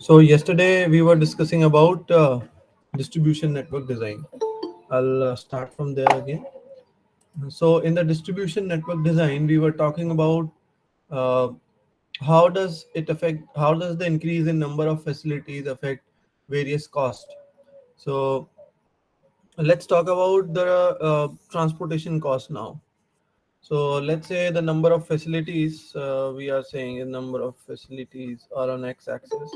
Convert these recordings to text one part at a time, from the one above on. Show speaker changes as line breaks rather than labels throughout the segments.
So yesterday we were discussing about distribution network design. I'll start from there again. So in the distribution network design, we were talking about uh, how does the increase in number of facilities affect various costs. So let's talk about the transportation cost now. So let's say the number of facilities we are saying the number of facilities are on x-axis.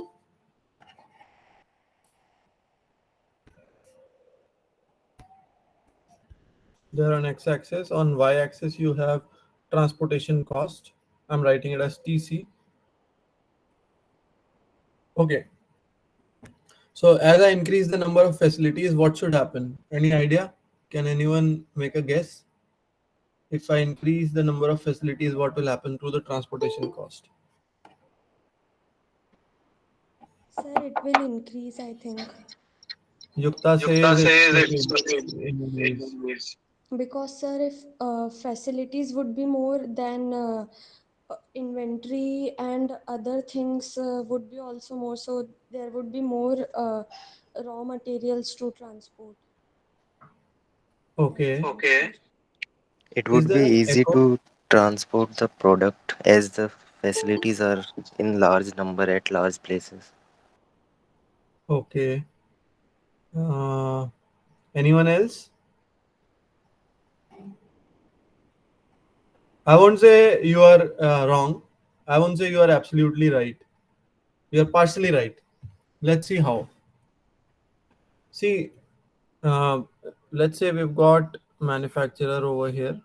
There on x-axis. On y-axis, you have transportation cost. I'm writing it as TC. Okay. So as I increase the number of facilities, what should happen? Any idea? Can anyone make a guess? If I increase the number of facilities, what will happen to the transportation cost?
Sir, it will increase, I think.
Yukta
Yukta
says it
says
will
it
increase.
Because, sir, if facilities would be more, then inventory and other things would be also more. So there would be more raw materials to transport. That's
Okay.
why.
Okay.
It
Is
would be
there an
easy
echo?
to transport the product as the facilities are in large number at large places.
Okay. Uh, Anyone else? I won't say you are wrong. I won't say you are absolutely right. You are partially right. Let's see how. See, uh, let's say we've got manufacturer over here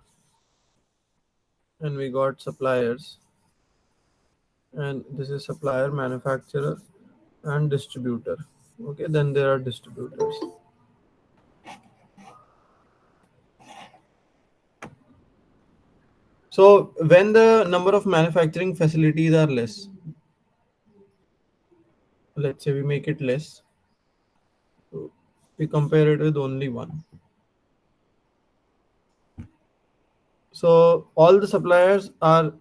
and we got suppliers, and this is supplier, manufacturer, and distributor. Okay, then there are distributors. So when the number of manufacturing facilities are less, let's say we make it less, we compare it with only one. So all the suppliers are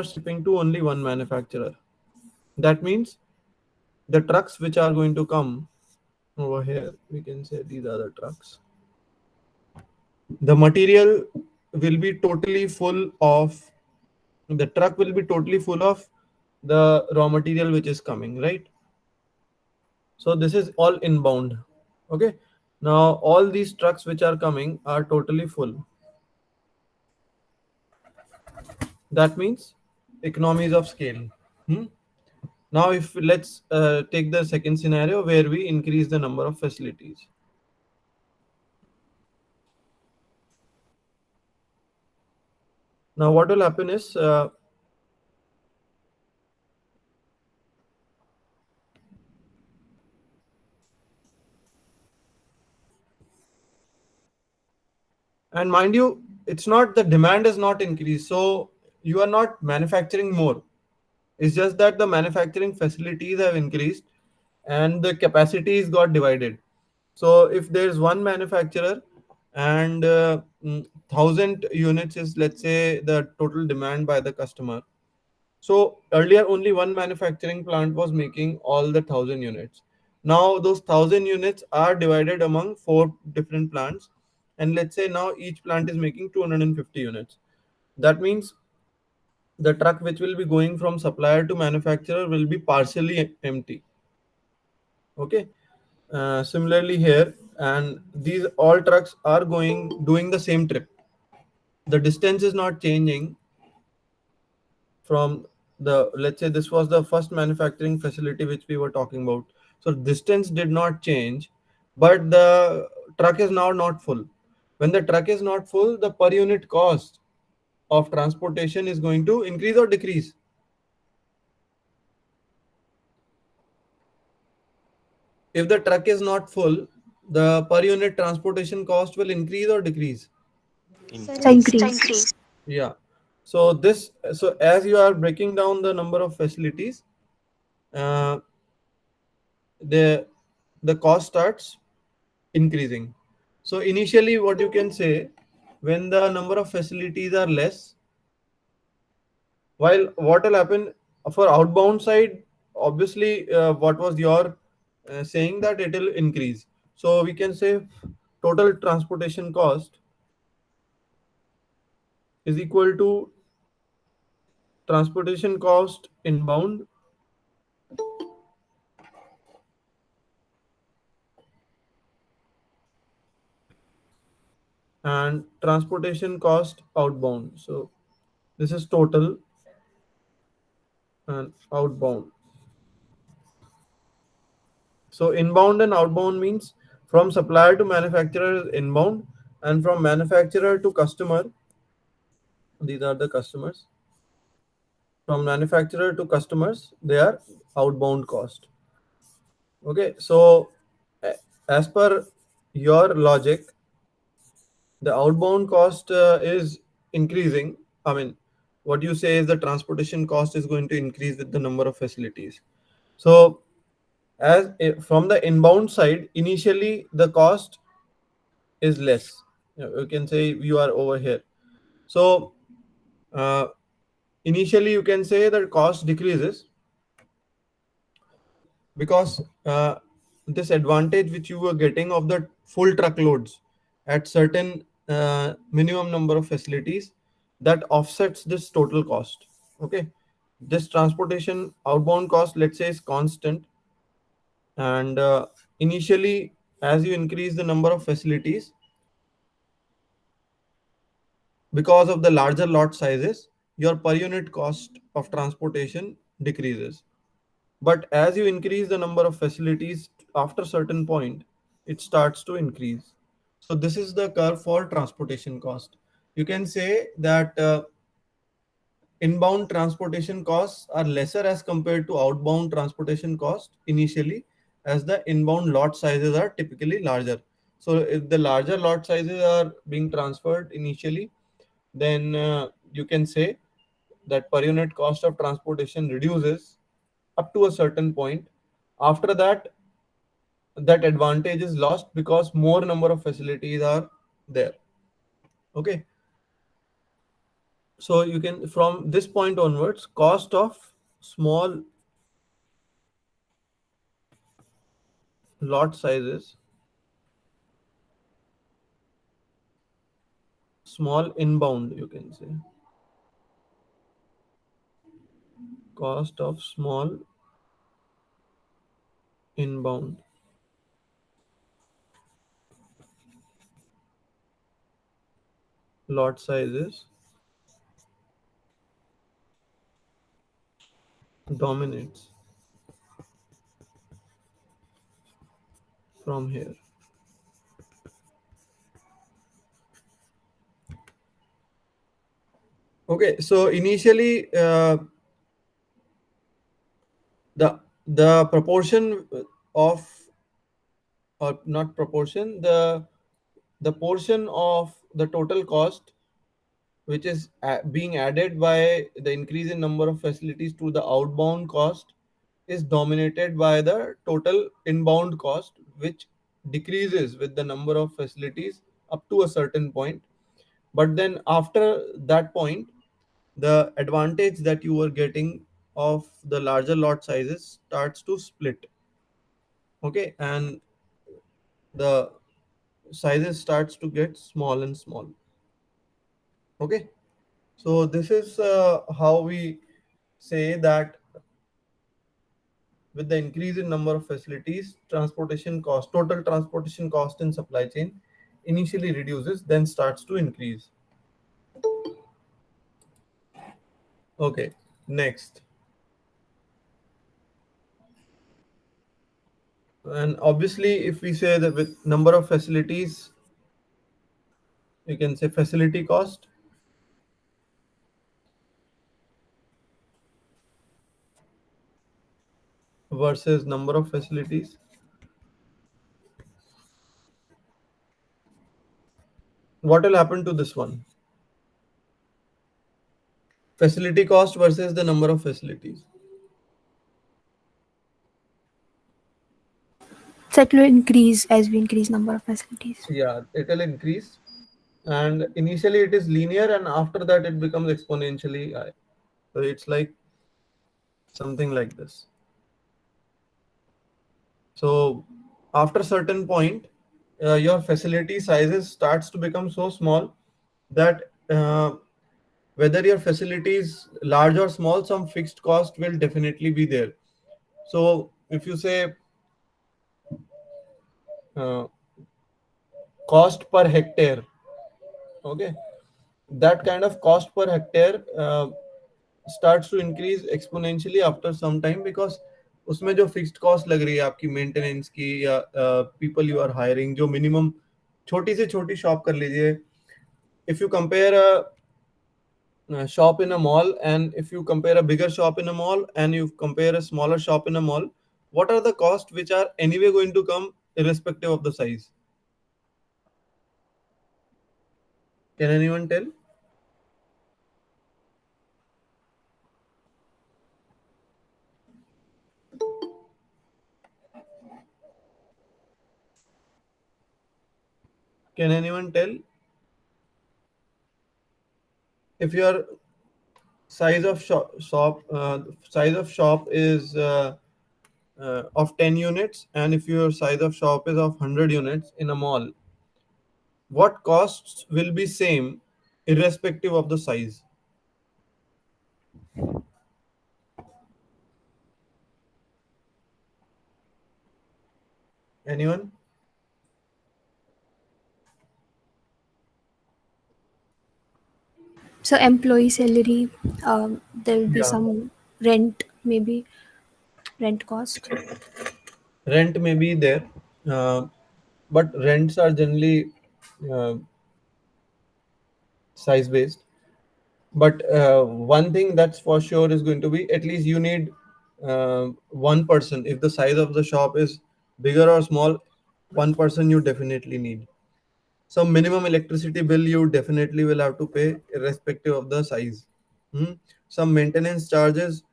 shipping to only one manufacturer. That means the trucks which are going to come over here, we can say these are the trucks. The material will be totally full of the truck will be totally full of the raw material which is coming, right? So this is all inbound. Okay. Now all these trucks which are coming are totally full. That means economies of scale. Hmm? Now, if let's take the second scenario where we increase the number of facilities. Now, what will happen is and mind you, it's not the demand is not increased, so you are not manufacturing more. It's just that the manufacturing facilities have increased and the capacities got divided. So if there's one manufacturer and 1,000 units is, let's say, the total demand by the customer. So earlier only one manufacturing plant was making all the 1,000 units. Now those 1,000 units are divided among four different plants, and let's say now each plant is making 250 units. That means the truck which will be going from supplier to manufacturer will be partially empty. Okay. Similarly here, and these all trucks are going doing the same trip. The distance is not changing from the, let's say this was the first manufacturing facility which we were talking about. So distance did not change, but the truck is now not full. When the truck is not full, the per unit cost of transportation is going to increase or decrease. If the truck is not full, the per unit transportation cost will increase or decrease.
Sir,
Increase.
increase.
Yeah. So as you are breaking down the number of facilities, uh, the the cost starts increasing. So initially, what you can say, when the number of facilities are less, while what will happen For outbound side, obviously, what was your saying that it will increase. So we can say total transportation cost is equal to transportation cost inbound and transportation cost outbound. So this is total and outbound. So inbound and outbound means from supplier to manufacturer is inbound, and from manufacturer to customer, these are the customers. From manufacturer to customers, they are outbound cost. Okay, so as per your logic, the outbound cost is increasing. I mean, what you say is the transportation cost is going to increase with the number of facilities. So from the inbound side, initially the cost is less. You can say you are over here. So uh, initially you can say that cost decreases because this advantage which you were getting of the full truckloads at certain minimum number of facilities, that offsets this total cost. Okay, this transportation outbound cost, let's say, is constant, and initially as you increase the number of facilities, because of the larger lot sizes, your per unit cost of transportation decreases. But as you increase the number of facilities, after certain point, it starts to increase. So this is the curve for transportation cost. You can say that inbound transportation costs are lesser as compared to outbound transportation cost initially, as the inbound lot sizes are typically larger. So if the larger lot sizes are being transferred initially, then you can say that per unit cost of transportation reduces up to a certain point. After that, that advantage is lost because more number of facilities are there. Okay, so you can, from this point onwards, cost of small lot sizes, small inbound, you can say, cost of small inbound lot sizes dominates from here. Okay, so initially the proportion of, or not proportion, the portion of the total cost which is being added by the increase in number of facilities to the outbound cost is dominated by the total inbound cost, which decreases with the number of facilities up to a certain point. But then after that point, the advantage that you were getting of the larger lot sizes starts to split. Okay, and the sizes starts to get small and small. Okay, so this is how we say that with the increase in number of facilities, transportation cost, total transportation cost in supply chain initially reduces, then starts to increase. Okay, next. And obviously, if we say that with number of facilities, you can say facility cost versus number of facilities. What will happen to this one? Facility cost versus the number of facilities.
So it will increase as we increase number of facilities.
Yeah, it will increase. And initially it is linear, and after that it becomes exponentially high. So it's like something like this. So after certain point, your facility sizes starts to become so small that whether your facility is large or small, some fixed cost will definitely be there. So if you say uh, cost per hectare, okay, that kind of cost per hectare starts to increase exponentially after some time, because उसमें जो fixed cost लग रही है आपकी maintenance की या people you are hiring, जो minimum छोटी से छोटी शॉप कर लीजिए, if you compare shop in a mall, and if you compare a bigger shop in a mall and you compare a smaller shop in a mall, what are the costs which are anyway going to come irrespective of the size? Can anyone tell? Can anyone tell if your size of shop is of 10 units, and if your size of shop is of 100 units in a mall, what costs will be same irrespective of the size? Anyone?
So employee salary, there will be
Yeah.
some rent, maybe rent cost.
Rent may be there, uh, but rents are generally uh, size based. But one thing that's for sure is going to be, at least you need one person. If the size of the shop is bigger or small, one person you definitely need. Some minimum electricity bill you definitely will have to pay irrespective of the size. Hmm? Some maintenance charges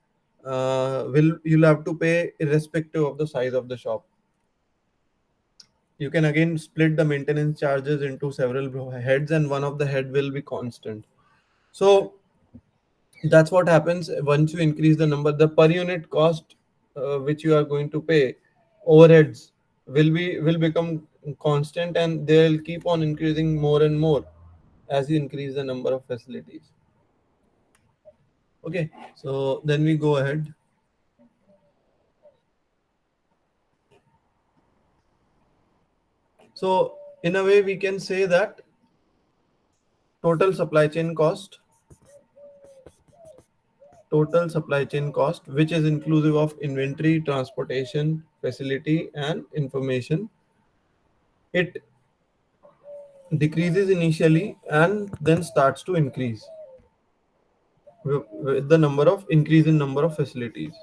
will you'll have to pay irrespective of the size of the shop. You can again split the maintenance charges into several heads, and one of the head will be constant. So that's what happens once you increase the number. The per unit cost which you are going to pay, overheads, will become constant, and they'll keep on increasing more and more as you increase the number of facilities. Okay, so then we go ahead. So in a way we can say that total supply chain cost, which is inclusive of inventory, transportation, facility, and information, it decreases initially and then starts to increase with the number of increase in number of facilities.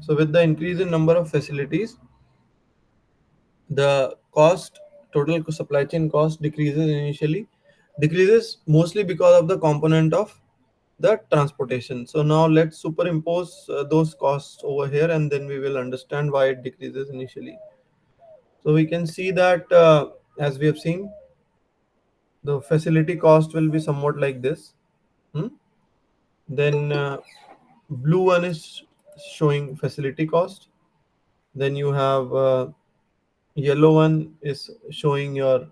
So with the increase in number of facilities, the cost, total supply chain cost, decreases mostly because of the component of the transportation. So now let's superimpose those costs over here, and then we will understand why it decreases initially. So we can see that as we have seen, the facility cost will be somewhat like this. Hmm? Then blue one is showing facility cost. Then you have yellow one is showing your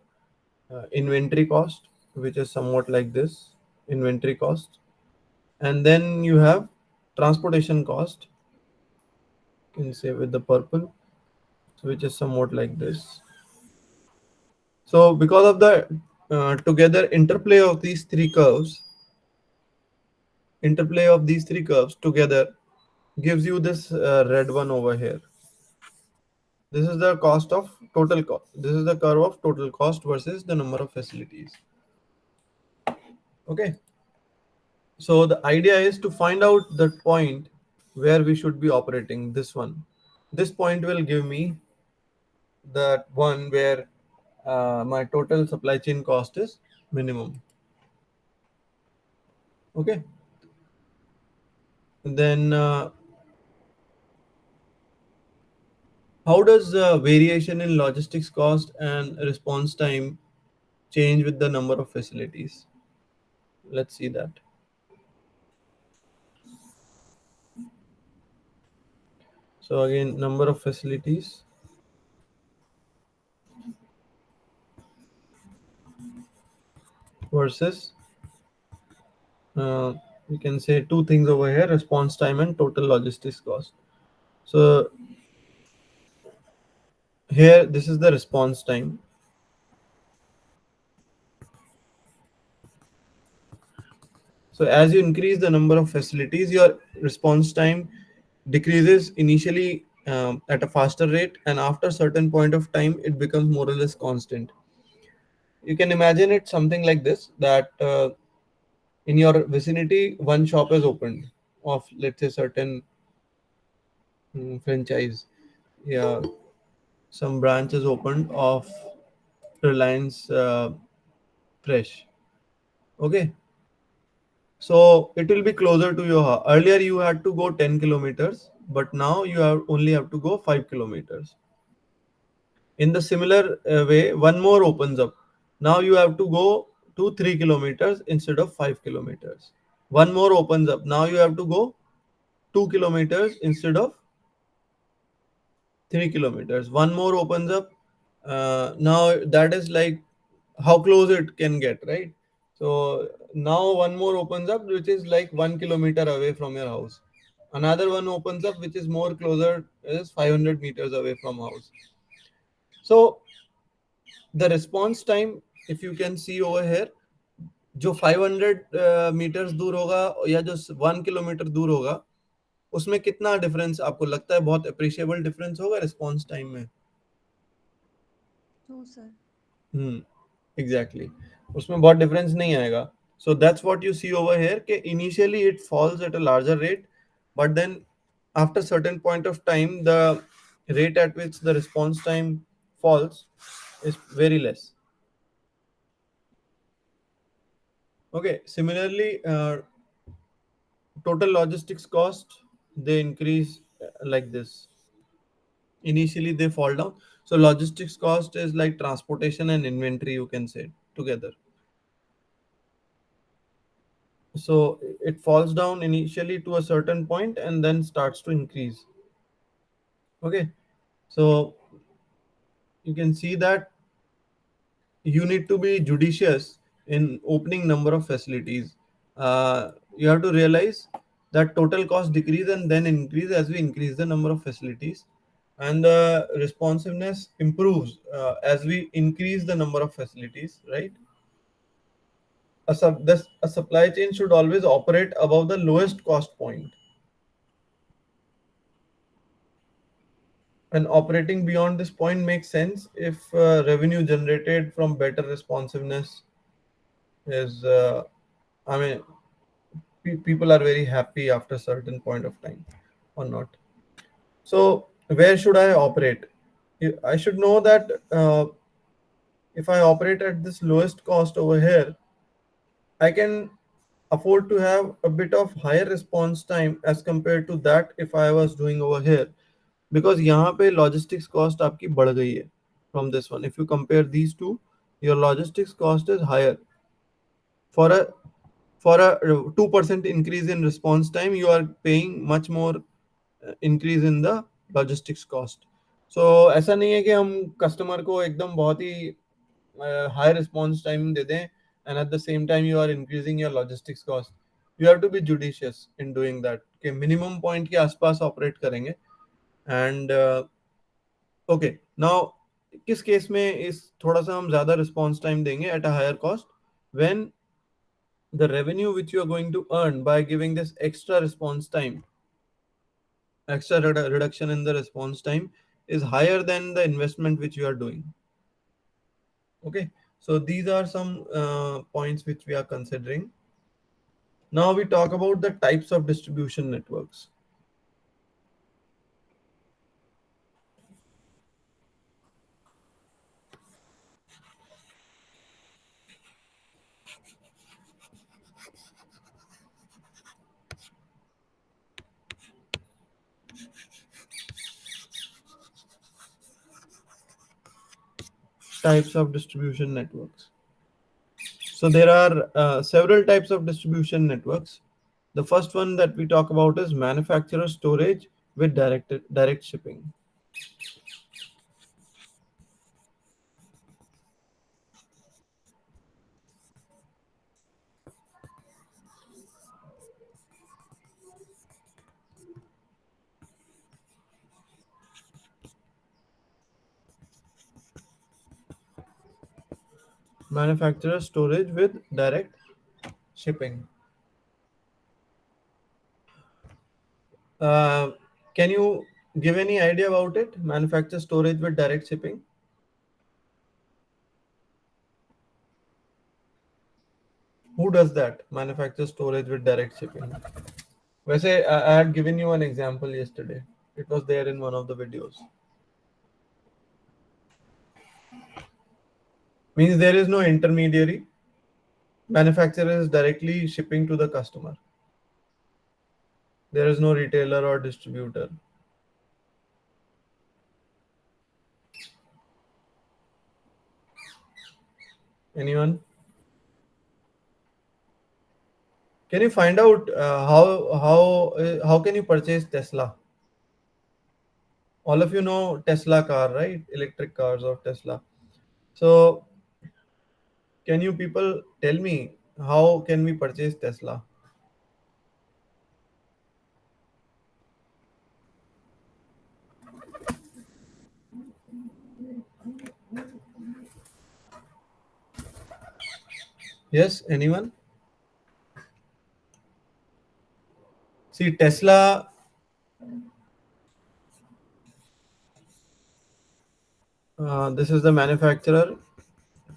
inventory cost, which is somewhat like this, inventory cost. And then you have transportation cost, you can say with the purple, which is somewhat like this. So because of the together interplay of these three curves together gives you this red one over here. This is the cost of total cost. This is the curve of total cost versus the number of facilities. Okay. So the idea is to find out the point where we should be operating. This one. This point will give me that one where my total supply chain cost is minimum. Okay. Then how does variation in logistics cost and response time change with the number of facilities. Let's see that. So again, number of facilities versus uh, we can say two things over here: response time and total logistics cost. So here, this is the response time. So as you increase the number of facilities, your response time decreases initially at a faster rate, and after a certain point of time, it becomes more or less constant. You can imagine it something like this: that in your vicinity, one shop is opened of, let's say, certain franchise. Yeah, some branch is opened of Reliance Fresh. Okay, so it will be closer to your house. Earlier you had to go 10 kilometers, but now you have only have to go 5 kilometers. In the similar way, one more opens up. Now you have to go to 3 kilometers instead of 5 kilometers. One more opens up. Now you have to go 2 kilometers instead of 3 kilometers. One more opens up. Now that is like how close it can get, right? So now one more opens up, which is like 1 kilometer away from your house. Another one opens up, which is more closer, is 500 meters away from house. So the response time, if you can see over here, जो 500 metres दूर होगा या जो 1 kilometre दूर होगा, उसमें कितना difference आपको लगता है? बहुत अप्रिशिएबल डिफरेंस होगा रिस्पॉन्स टाइम में?
No, sir.
एग्जैक्टली, उसमें बहुत डिफरेंस नहीं आएगा. So that's what you see over here कि initially it falls at a larger rate, but then after certain point of time, the rate at which the response time falls is very less. Okay, similarly, total logistics cost, they increase like this. Initially they fall down. So logistics cost is like transportation and inventory, you can say, together. So it falls down initially to a certain point and then starts to increase. Okay, so you can see that you need to be judicious in opening number of facilities. You have to realize that total cost decrease and then increase as we increase the number of facilities, and the responsiveness improves as we increase the number of facilities, right? A supply chain should always operate above the lowest cost point, and operating beyond this point makes sense if revenue generated from better responsiveness is I mean, people are very happy after certain point of time or not. So where should I operate? I should know that if I operate at this lowest cost over here, I can afford to have a bit of higher response time as compared to that if I was doing over here, because यहाँ पे logistics cost आपकी बढ़ गई है from this one. If you compare these two, your logistics cost is higher. For a 2% increase in response time, you are paying much more increase in the logistics cost. So ऐसा नहीं है कि हम customer को एकदम बहुत ही high response time दे दें and at the same time you are increasing your logistics cost. You have to be judicious in doing that कि minimum point के आसपास ऑपरेट करेंगे. And okay, now किस केस में इस थोड़ा सा हम ज्यादा रिस्पॉन्स टाइम देंगे at a higher cost? When the revenue which you are going to earn by giving this extra response time, extra reduction in the response time, is higher than the investment which you are doing. Okay, so these are some points which we are considering. Now we talk about the types of distribution networks. Types of distribution networks. So there are several types of distribution networks. The first one that we talk about is manufacturer storage with direct shipping. Manufacturer storage with direct shipping. Uh, can you give any idea about it? Manufacturer storage with direct shipping. Who does that? Manufacturer storage with direct shipping. वैसे I had given you an example yesterday. It was there in one of the videos. Means there is no intermediary. Manufacturer is directly shipping to the customer. There is no retailer or distributor. Anyone? Can you find out how can you purchase Tesla? All of you know Tesla car, right? Electric cars of Tesla. So can you people tell me how can we purchase Tesla? Yes, anyone? See, Tesla, this is the manufacturer,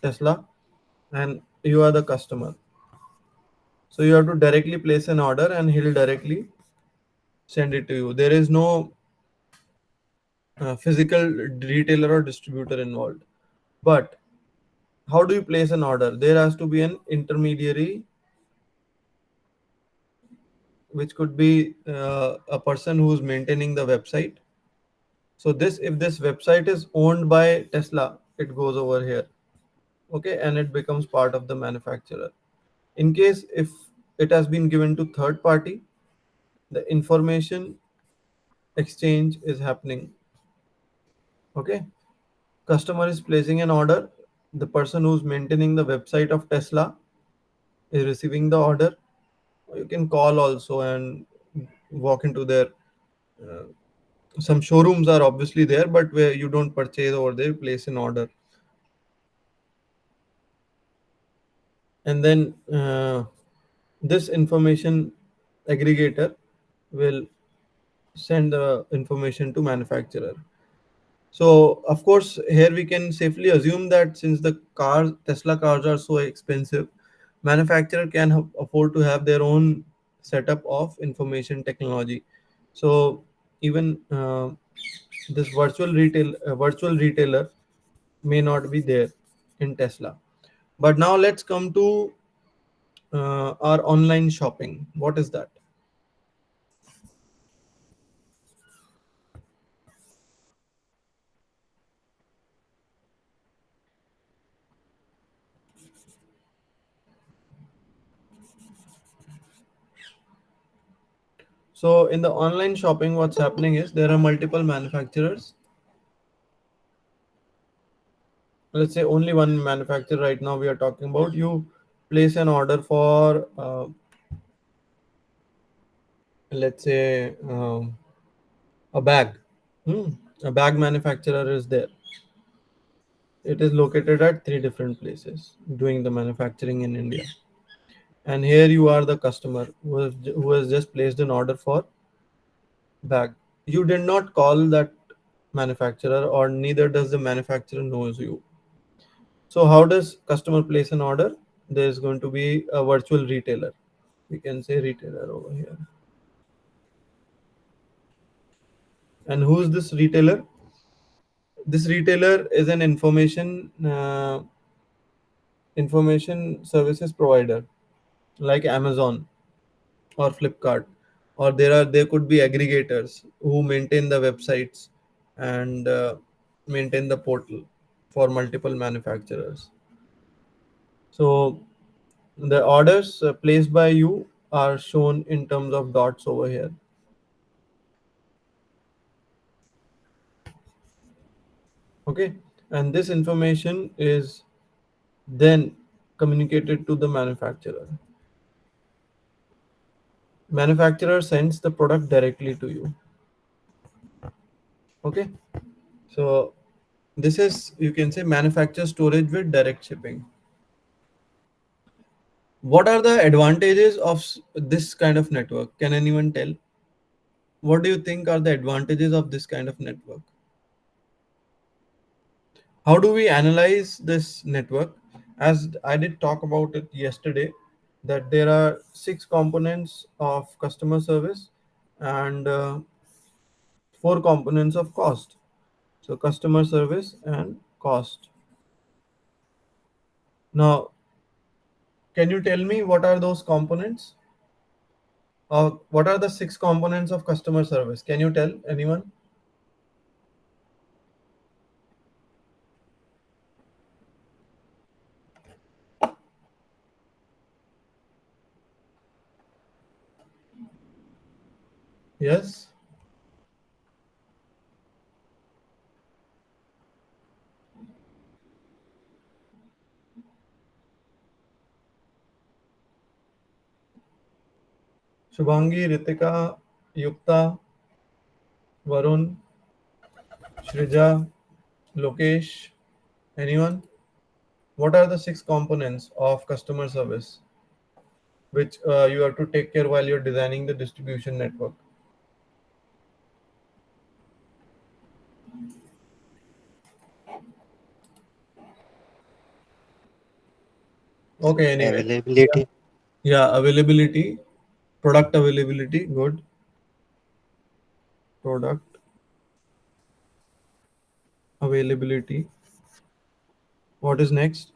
Tesla, and you are the customer. So you have to directly place an order and he'll directly send it to you. There is no physical retailer or distributor involved. But how do you place an order? There has to be an intermediary, which could be a person who's maintaining the website. So this, if this website is owned by Tesla, it goes over here, okay, and it becomes part of the manufacturer. In case if it has been given to third party, the information exchange is happening. Okay, customer is placing an order. The person who's maintaining the website of Tesla is receiving the order. You can call also and walk into their uh, some showrooms are obviously there, but where you don't purchase over there, place an order, and then this information aggregator will send the information to manufacturer. So of course here we can safely assume that since the cars, Tesla cars, are so expensive, manufacturer can afford to have their own setup of information technology. So even this virtual retailer may not be there in Tesla. But now let's come to our online shopping. What is that? So in the online shopping, what's happening is there are multiple manufacturers. Let's say only one manufacturer right now we are talking about. You place an order for, let's say, a bag. Hmm. A bag manufacturer is there. It is located at three different places doing the manufacturing in India. And here you are the customer who has just placed an order for bag. You did not call that manufacturer, or neither does the manufacturer knows you. So how does customer place an order? There is going to be a virtual retailer. We can say retailer over here. And who's this retailer? This retailer is an information services provider like Amazon or Flipkart, or there could be aggregators who maintain the websites and maintain the portal for multiple manufacturers. So the orders placed by you are shown in terms of dots over here. Okay, and this information is then communicated to the manufacturer. Manufacturer sends the product directly to you. Okay, so this is, you can say, manufacturer storage with direct shipping. What are the advantages of this kind of network? Can anyone tell? What do you think are the advantages of this kind of network? How do we analyze this network? As I did talk about it yesterday, that there are six components of customer service and four components of cost. So customer service and cost. Now, can you tell me what are those components? What are the six components of customer service? Can you tell anyone? Yes. Shubhangi, Ritika, Yukta, Varun, Shrija, Lokesh, anyone? What are the six components of customer service which you have to take care while you're designing the distribution network? Okay, anyway. Yeah,
Availability.
yeah, availability, product availability, good. Product availability. What is next?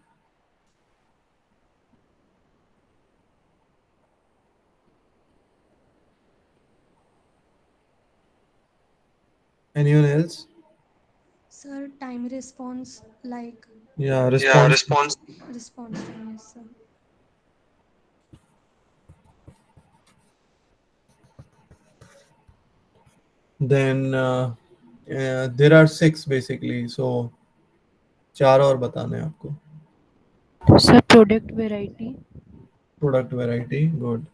Anyone else?
Sir, time response, like
Yeah,
Yeah,
response.
response. Response time, yes, sir.
Then there are six basically. So चार और बताने हैं आपको.
Sir, product variety.
Product variety, good.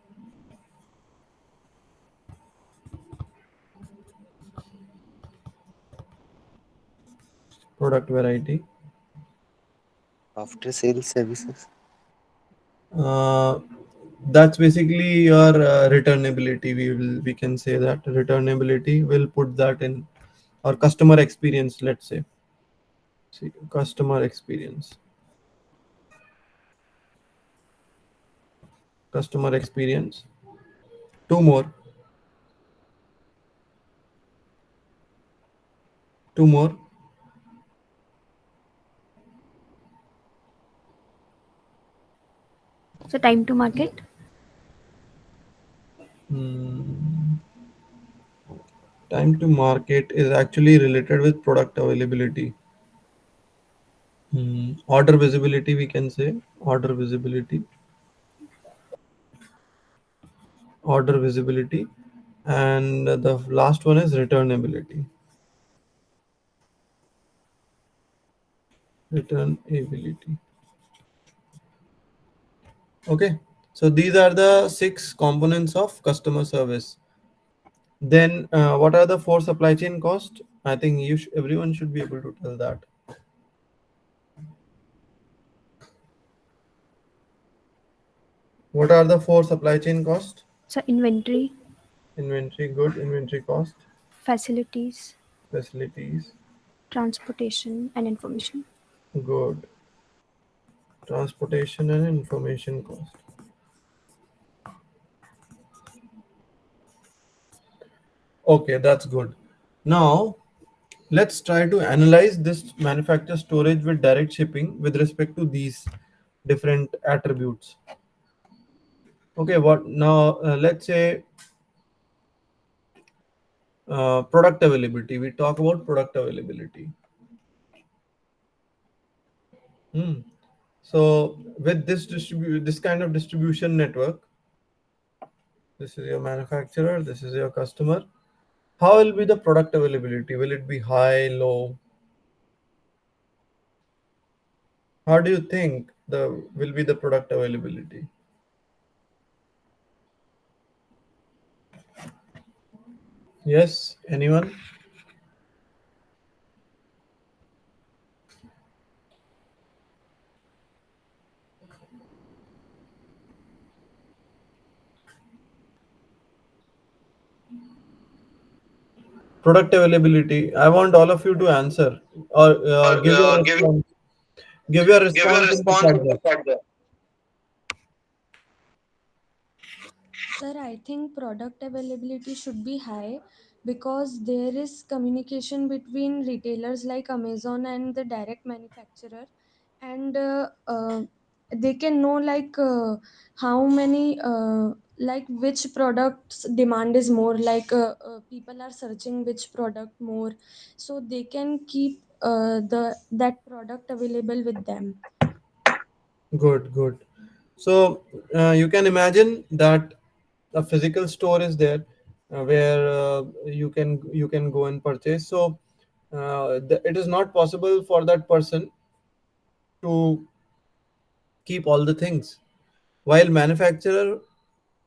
Product variety.
After sales services.
Uh, that's basically your returnability. We can say that returnability. We'll put that in, or customer experience. Let's say, see, customer experience. Customer experience. Two more. Two more.
So time to market.
Hmm. Time to market is actually related with product availability. Order visibility, we can say. Order visibility. Order visibility. And the last one is returnability. Returnability. Okay. So these are the six components of customer service. Then what are the four supply chain cost? I think everyone should be able to tell that. What are the four supply chain cost?
So inventory,
Inventory, good. Inventory cost.
facilities,
Facilities,
transportation, and information.
good. Transportation and information cost. Okay, that's good. Now, let's try to analyze this manufacturer storage with direct shipping with respect to these different attributes. Okay, what now? Let's say product availability. We talk about product availability. Hmm. So with this kind of distribution network, this is your manufacturer, this is your customer. How will be the product availability? Will it be high, low? How do you think the will be the product availability? Yes, anyone? Product availability. I want all of you to answer or give your
Give
response. Give your
give your
response in the
response
chat
in the
box.
chat box.
Sir, I think product availability should be high because there is communication between retailers like Amazon and the direct manufacturer, and they can know how many like which products demand is more, people are searching which product more, so they can keep the that product available with them.
Good, good. So you can imagine that a physical store is there where you can go and purchase. So it is not possible for that person to keep all the things. While manufacturer,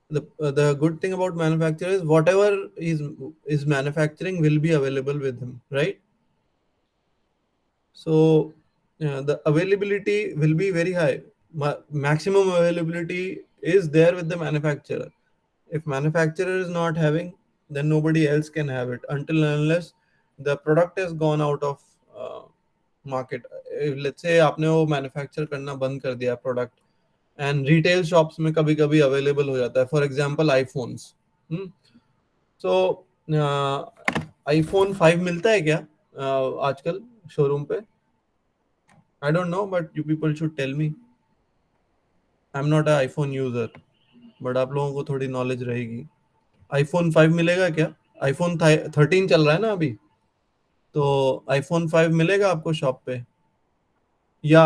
the good thing about manufacturer is whatever is manufacturing will be available with him, right? So the availability will be very high. Maximum availability is there with the manufacturer. If manufacturer is not having, then nobody else can have it until and unless the product has gone out of market. Let's say आपने वो manufacture करना बंद कर दिया product and retail shops में कभी कभी available हो जाता है. For example, iPhones. So iPhone 5 मिलता है क्या आजकल शोरूम पे? I don't know, but you people should tell me. I'm not an iPhone user, but आप लोगों को थोड़ी नॉलेज रहेगी. iPhone 5 मिलेगा क्या? iPhone 13 चल रहा है ना अभी, तो iPhone 5 मिलेगा आपको शॉप पे? या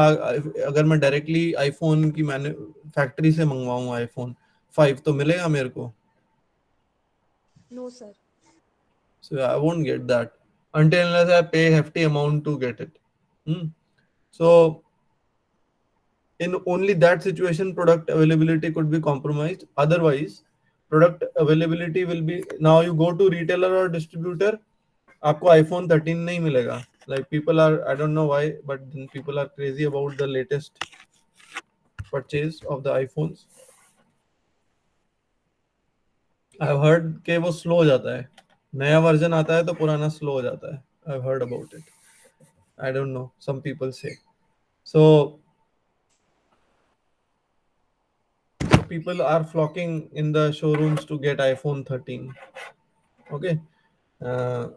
अगर मैं डायरेक्टली आईफोन की मैंने फैक्ट्री से मंगवाऊँ iPhone 5 तो मिलेगा मेरे को?
No, sir.
So I won't get that until unless I pay hefty amount to get it. So in only that situation product availability could be compromised. Otherwise product availability will be. Now you go to retailer or distributor, आपको iPhone 13 नहीं मिलेगा. Like people are, I don't know why, but then people are crazy about the latest purchase of the iPhones. I've heard कि वो slow हो जाता है, नया version आता है तो पुराना slow हो जाता है. I've heard about it. I don't know, some people say. So people are flocking in the showrooms to get iPhone 13. Okay. Uh,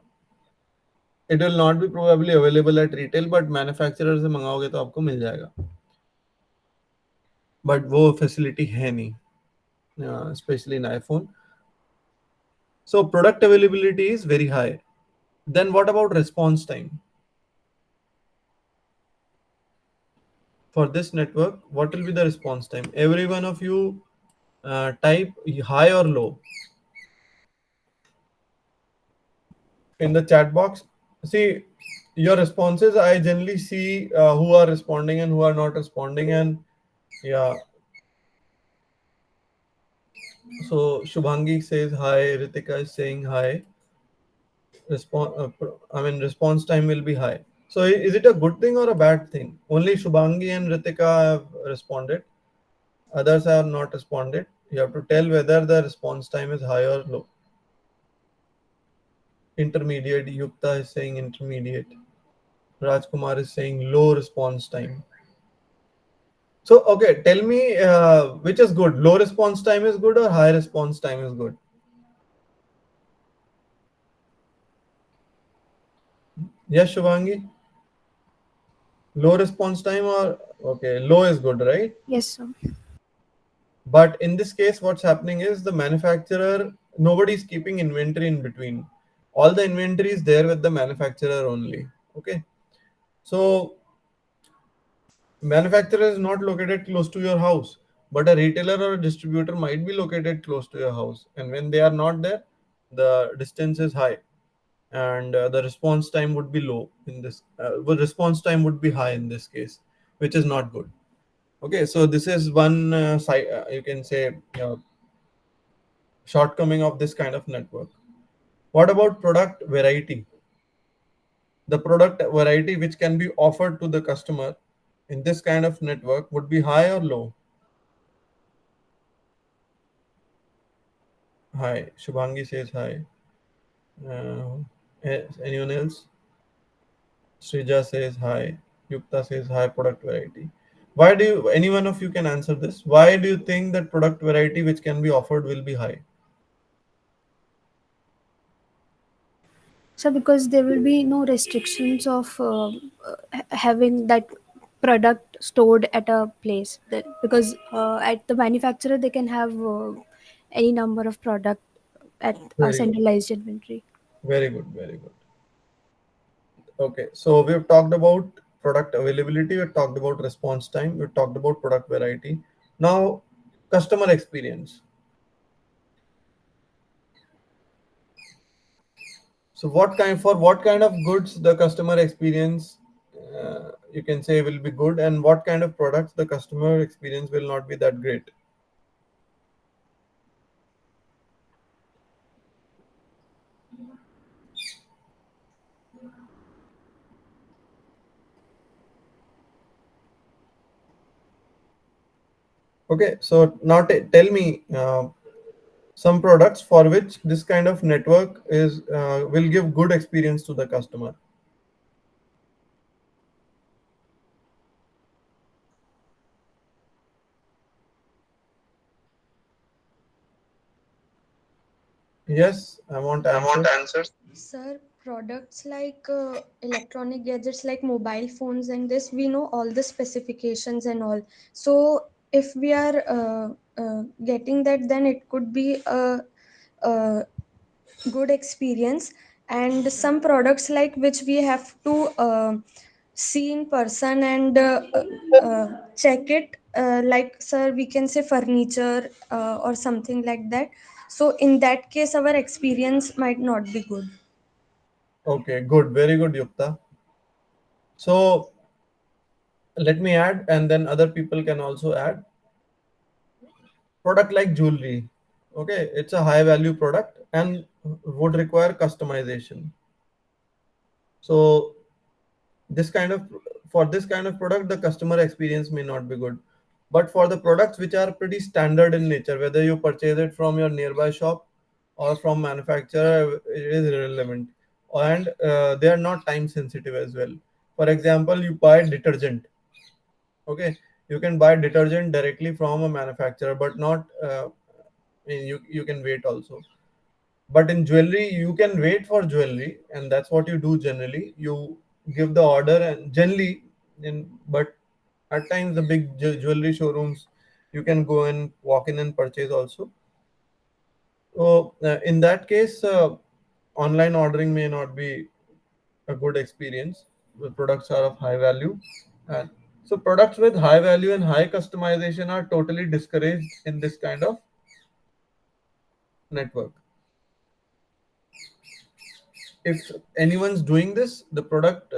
it will not be probably available at retail, but manufacturer से मंगाओगे तो आपको मिल जाएगा. But वो facility है नहीं, especially in iPhone. So product availability is very high. Then what about response time? For this network, what will be the response time? Every one of you type high or low in the chat box. See, your responses, I generally see who are responding and who are not responding. And yeah, so Shubhangi says hi, Ritika is saying hi. Response time will be high. So is it a good thing or a bad thing? Only Shubhangi and Ritika have responded. Others have not responded. You have to tell whether the response time is high or low. Intermediate. Yukta is saying intermediate. Rajkumar is saying low response time. So, okay, tell me which is good. Low response time is good or high response time is good? Yes, Shubhangi? Low response time or okay, low is good, right?
Yes, sir.
But in this case, what's happening is the manufacturer, nobody is keeping inventory in between. All the inventory is there with the manufacturer only. Okay. So Manufacturer is not located close to your house, but a retailer or a distributor might be located close to your house, and when they are not there, the distance is high, and the response time would be low in this response time would be high in this case, which is not good. Okay, so this is one side, you can say, shortcoming of this kind of network. What about product variety? The product variety which can be offered to the customer in this kind of network would be high or low? High. Shubhangi says high. Anyone else? Srija says high. Yukta says high product variety. Why do you, any one of you can answer this? Why do you think that product variety which can be offered will be high?
So because there will be no restrictions of having that product stored at a place, that because at the manufacturer they can have any number of product at a
Very good.
centralized inventory.
Very good. Very good. Okay, so we've talked about product availability, we've talked about response time, we've talked about product variety. Now, customer experience. So, what kind of goods the customer experience, you can say, will be good, and what kind of products the customer experience will not be that great? Okay, so now tell me some products for which this kind of network is will give good experience to the customer. Yes, I want
I want
answers.
answers.
Sir, products like electronic gadgets like mobile phones and this, we know all the specifications and all. So if we are getting that, then it could be a good experience. And some products like which we have to see in person and check it, like sir, we can say furniture or something like that. So in that case, our experience might not be good.
Okay, good, very good, Yukta. So let me add, and then other people can also add. Product like jewelry, okay, it's a high value product and would require customization. So this kind of for this kind of product, the customer experience may not be good. But for the products which are pretty standard in nature, whether you purchase it from your nearby shop or from manufacturer, it is irrelevant, and they are not time sensitive as well. For example, you buy detergent. Okay, you can buy detergent directly from a manufacturer, but not you can wait also. But in jewelry, you can wait for jewelry, and that's what you do generally. You give the order, and generally, but at times the big jewelry showrooms, you can go and walk in and purchase also. So in that case, online ordering may not be a good experience. The products are of high value, and so products with high value and high customization are totally discouraged in this kind of network. If anyone's doing this, the product,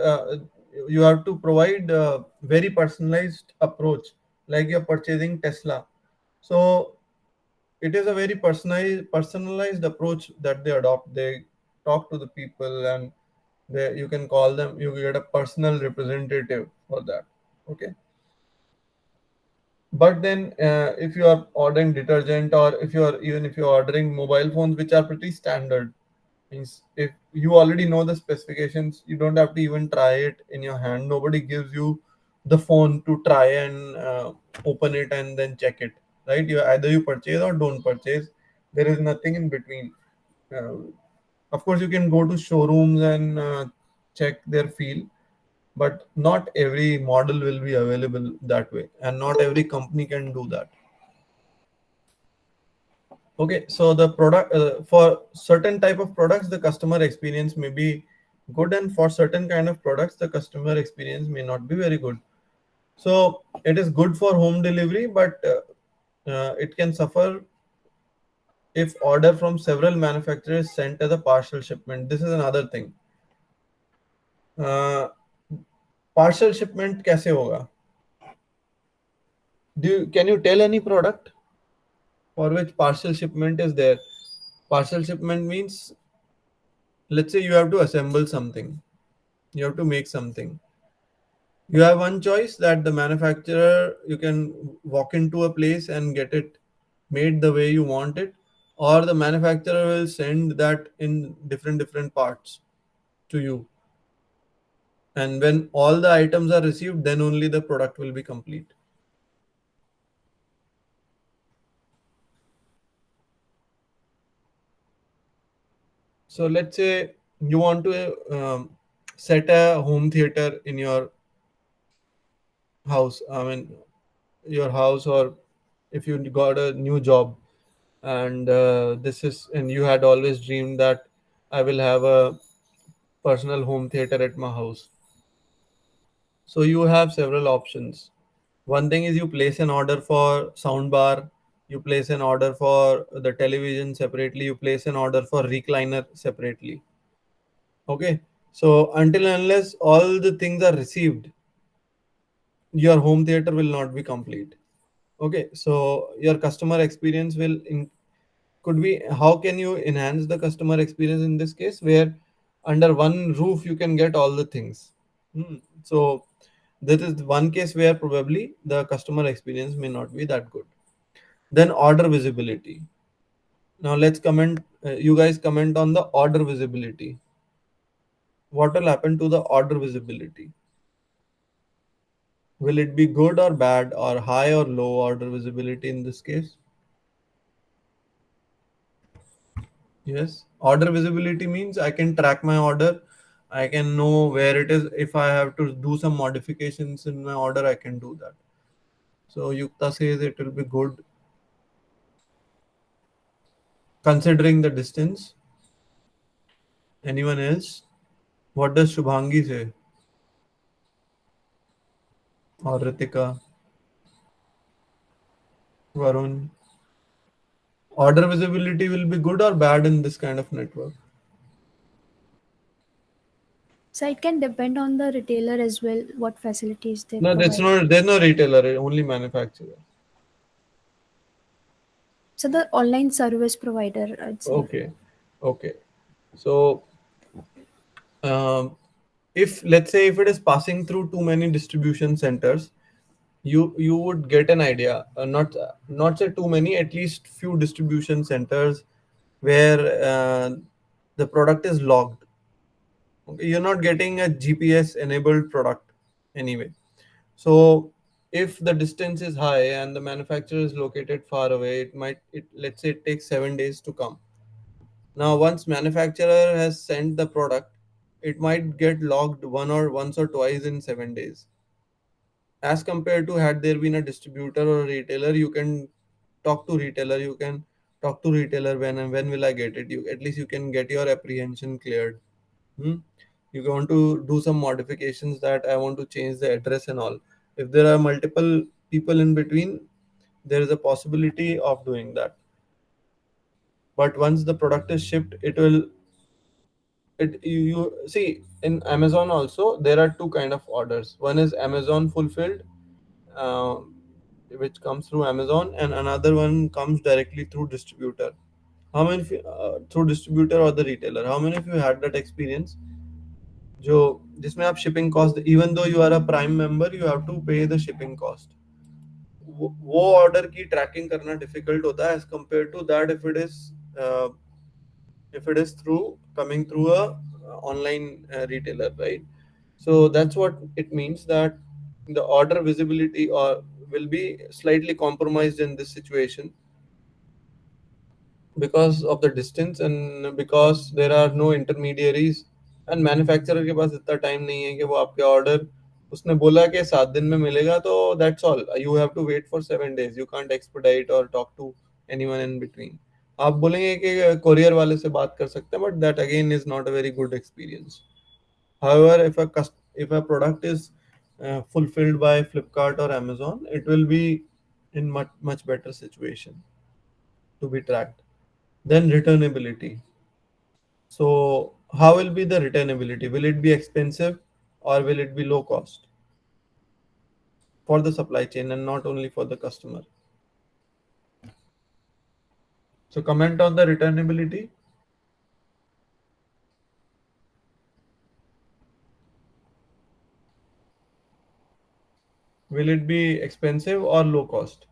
you have to provide a very personalized approach, like you're purchasing Tesla. So it is a very personalized approach that they adopt. They talk to the people, and you can call them, you get a personal representative for that. Okay, but then if you are ordering detergent, or if you are even if you're ordering mobile phones which are pretty standard, means if you already know the specifications, you don't have to even try it in your hand. Nobody gives you the phone to try and open it and then check it, right? You either you purchase or don't purchase. There is nothing in between. uh, of course, you can go to showrooms and check their feel, but not every model will be available that way, and not every company can do that. Okay, so the product, for certain type of products, the customer experience may be good, and for certain kind of products, the customer experience may not be very good. So it is good for home delivery, but it can suffer if order from several manufacturers sent as a partial shipment. This is another thing. uh, Partial shipment कैसे होगा? Can you tell any product for which partial shipment is there? Partial shipment means, let's say you have to assemble something, you have to make something. You have one choice, that the manufacturer, you can walk into a place and get it made the way you want it, or the manufacturer will send that in different parts to you. And when all the items are received, then only the product will be complete. So let's say you want to set a home theater in your house. I mean, your house, or if you got a new job, and and you had always dreamed that I will have a personal home theater at my house. So you have several options. One thing is, you place an order for soundbar, you place an order for the television separately, you place an order for recliner separately. Okay. So until and unless all the things are received, your home theater will not be complete. Okay. So your customer experience could be, how can you enhance the customer experience in this case, where under one roof you can get all the things. So that is one case where probably the customer experience may not be that good. Then order visibility. Now let's comment. You guys comment on the order visibility. What will happen to the order visibility? Will it be good or bad, or high or low order visibility in this case? Yes. Order visibility means I can track my order. I can know where it is. If I have to do some modifications in my order, I can do that. So Yukta says it will be good considering the distance. Anyone else? What does Shubhangi say? Or Ritika? Varun? Order visibility will be good or bad in this kind of network?
So it can depend on the retailer as well, what facilities they
No, that's
provide.
not. There's no retailer. Only manufacturer.
So the online service provider, I'd say.
Okay. Okay. So if, let's say, if it is passing through too many distribution centers, you would get an idea. Not say too many, at least few distribution centers where the product is logged. Okay, you're not getting a GPS enabled product anyway. So if the distance is high and the manufacturer is located far away, let's say it takes 7 days to come. Now once manufacturer has sent the product, it might get logged once or twice in 7 days. As compared to, had there been a distributor or a retailer, you can talk to retailer, you can talk to retailer, when will I get it? You, at least you can get your apprehension cleared. Hmm? You want to do some modifications, that I want to change the address and all. If there are multiple people in between, there is a possibility of doing that. But once the product is shipped, it will it you see, in Amazon also there are two kind of orders. One is Amazon fulfilled, uh, which comes through Amazon, and another one comes directly through distributor. How many through distributor or the retailer? How many of you had that experience? जो जिसमें आप shipping cost, even though you are a prime member, you have to pay the shipping cost. वो order की tracking करना difficult होता है, as compare to that if it is through coming through a online retailer, right? So that's what it means, that the order visibility or will be slightly compromised in this situation because of the distance, and because there are no intermediaries, and manufacturer के पास इतना time नहीं है कि वो आपके order, उसने बोला कि 7 दिन में मिलेगा, तो that's all. You have to wait for 7 days. You can't expedite or talk to anyone in between. आप बोलेंगे कि कोरियर वाले से बात कर सकते हैं, but that again is not a very good experience. However, if a product is fulfilled by Flipkart or Amazon, it will be in much better situation to be tracked. Then returnability. So how will be the returnability? Will it be expensive or will it be low cost for the supply chain and not only for the customer? So comment on the returnability. Will it be expensive or low cost?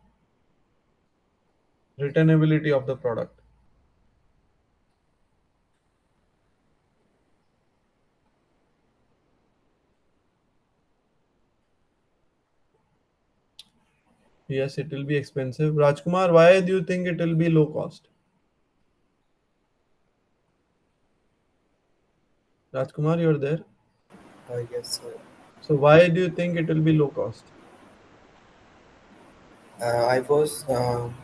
Returnability of the product. Yes, it will be expensive. Rajkumar, why do you think it will be low cost? Rajkumar, you're there.
Yes, sir.
So why do you think it will be low cost?
I was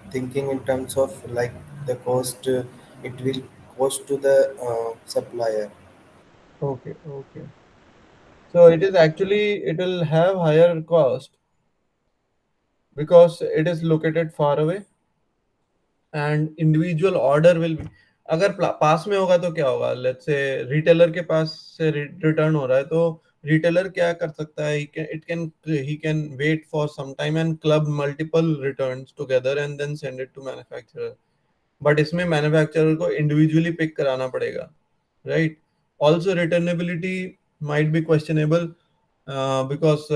thinking in terms of like the cost it will cost to the supplier.
Okay, okay. So it is actually it will have higher cost because it is located far away and individual order will be, अगर पास में होगा तो क्या होगा, let's say retailer के पास से return हो रहा है तो रिटेलर क्या कर सकता है, he can wait for some time and club multiple returns together and then send it to manufacturer. But इसमें मैन्युफैक्चरर को इंडिविजुअली पिक कराना पड़ेगा, right? Also returnability might be questionable because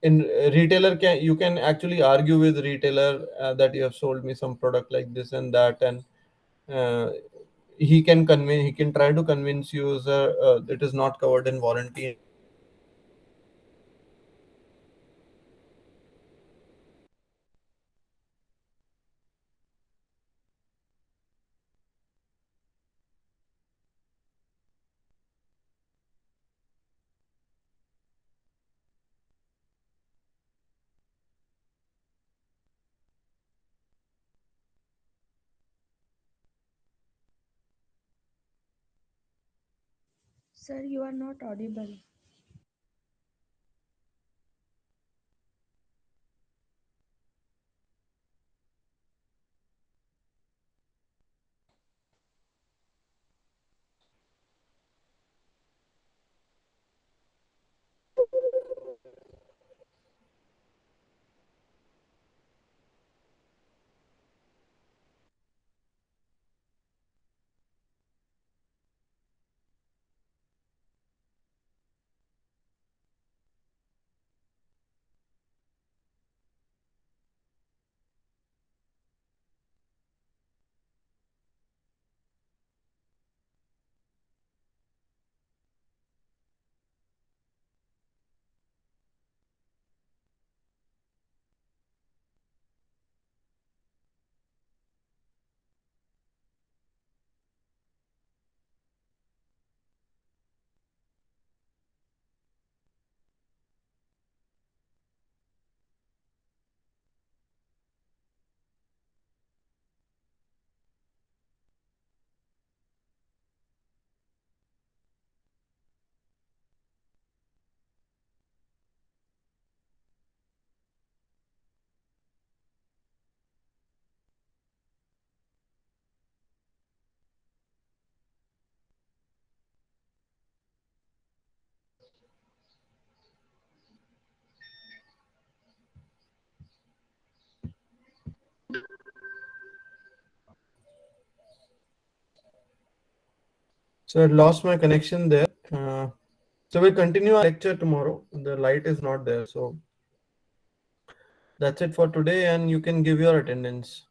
in retailer can you can actually argue with retailer that you have sold me some product like this and that, and uh, he can try to convince you it is not covered in warranty.
Sir, you are not audible. So I lost my connection there. So we'll continue our lecture tomorrow. The light is not there, so that's it for today and you can give your attendance.